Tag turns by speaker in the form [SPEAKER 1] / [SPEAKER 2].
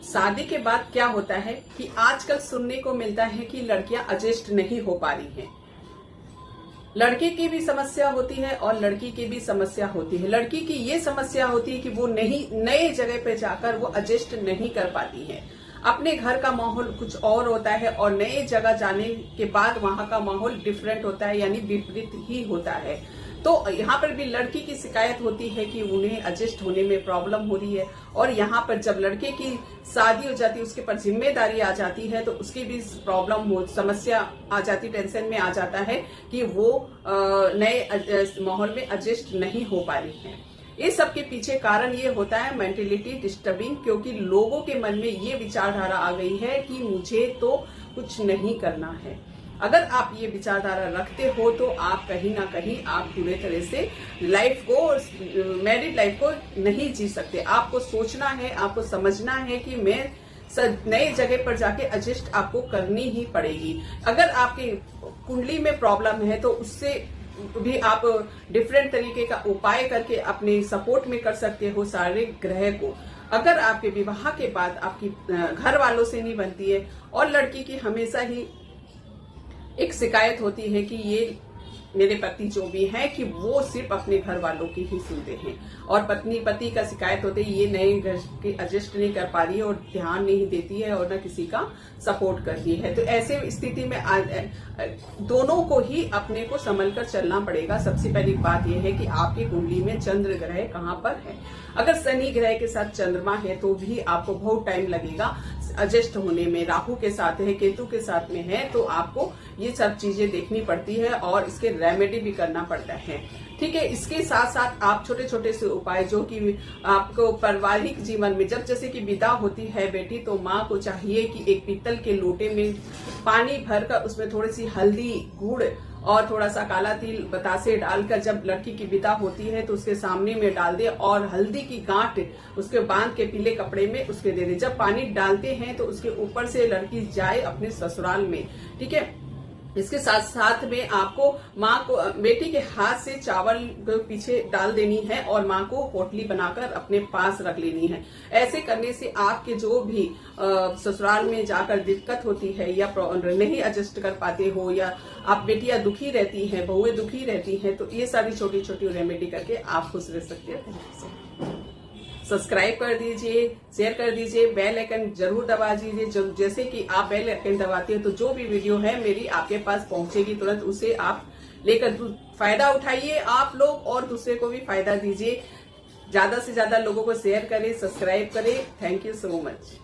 [SPEAKER 1] शादी के बाद क्या होता है कि आजकल सुनने को मिलता है कि लड़कियां एडजस्ट नहीं हो पा रही हैं। लड़के की भी समस्या होती है और लड़की की भी समस्या होती है। लड़की की ये समस्या होती है कि वो नहीं नए जगह पे जाकर वो एडजस्ट नहीं कर पाती है। अपने घर का माहौल कुछ और होता है और नए जगह जाने के बाद वहां का माहौल डिफरेंट होता है, यानी विपरीत ही होता है। तो यहाँ पर भी लड़की की शिकायत होती है कि उन्हें एडजस्ट होने में प्रॉब्लम हो रही है, और यहाँ पर जब लड़के की शादी हो जाती है, उसके पर जिम्मेदारी आ जाती है, तो उसकी भी प्रॉब्लम हो, समस्या आ जाती, टेंशन में आ जाता है कि वो नए माहौल में एडजस्ट नहीं हो पा रही है। इस सब के पीछे कारण ये होता है मेंटेलिटी डिस्टर्बिंग, क्योंकि लोगों के मन में ये विचारधारा आ गई है कि मुझे तो कुछ नहीं करना है। अगर आप ये विचारधारा रखते हो तो आप कहीं ना कहीं आप पूरे तरह से लाइफ को, मैरिड लाइफ को नहीं जी सकते। आपको सोचना है, आपको समझना है कि मैं नए जगह पर जाके एडजस्ट आपको करनी ही पड़ेगी। अगर आपकी कुंडली में प्रॉब्लम है तो उससे भी आप डिफरेंट तरीके का उपाय करके अपने सपोर्ट में कर सकते हो सारे ग्रह को। अगर आपके विवाह के बाद आपकी घर वालों से नहीं बनती है, और लड़की की हमेशा ही एक शिकायत होती है कि ये मेरे पति जो भी हैं कि वो सिर्फ अपने घर वालों की ही सुनते हैं, और पति का शिकायत होते है ये नए घर के एडजस्ट नहीं कर पा रही है और ध्यान नहीं देती है और न किसी का सपोर्ट करती है। तो ऐसे स्थिति में दोनों को ही अपने को संभल कर चलना पड़ेगा। सबसे पहली बात यह है कि आपकी कुंडली में चंद्र ग्रह कहाँ पर है। अगर शनि ग्रह के साथ चंद्रमा है तो भी आपको बहुत टाइम लगेगा एडजस्ट होने में। राहु के साथ है, केतु के साथ में है, तो आपको ये सब चीजें देखनी पड़ती है और इसके रेमेडी भी करना पड़ता है। ठीक है, इसके साथ साथ आप छोटे छोटे से उपाय जो कि आपको पारिवारिक जीवन में, जब जैसे कि विदा होती है बेटी, तो माँ को चाहिए कि एक पीतल के लोटे में पानी भरकर उसमें थोड़ी सी हल्दी, गुड़ और थोड़ा सा काला तिल, बतासे डालकर जब लड़की की विदा होती है तो उसके सामने में डाल दे, और हल्दी की गांठ उसके बांध के पीले कपड़े में उसके दे दे। जब पानी डालते हैं तो उसके ऊपर से लड़की जाए अपने ससुराल में। ठीक है, इसके साथ साथ में आपको माँ को, बेटी के हाथ से चावल पीछे डाल देनी है और माँ को पोटली बनाकर अपने पास रख लेनी है। ऐसे करने से आपके जो भी ससुराल में जाकर दिक्कत होती है या नहीं एडजस्ट कर पाते हो, या आप बेटियां दुखी रहती हैं, बहुएं दुखी रहती हैं, तो ये सारी छोटी छोटी रेमेडी करके आप खुश रह सकते हैं। सब्सक्राइब कर दीजिए, शेयर कर दीजिए, बेल आइकन जरूर दबा दीजिए। जैसे कि आप बेल आइकन दबाते हैं तो जो भी वीडियो है मेरी आपके पास पहुंचेगी तुरंत, उसे आप लेकर फायदा उठाइए आप लोग, और दूसरे को भी फायदा दीजिए। ज्यादा से ज्यादा लोगों को शेयर करें, सब्सक्राइब करें। Thank you so much.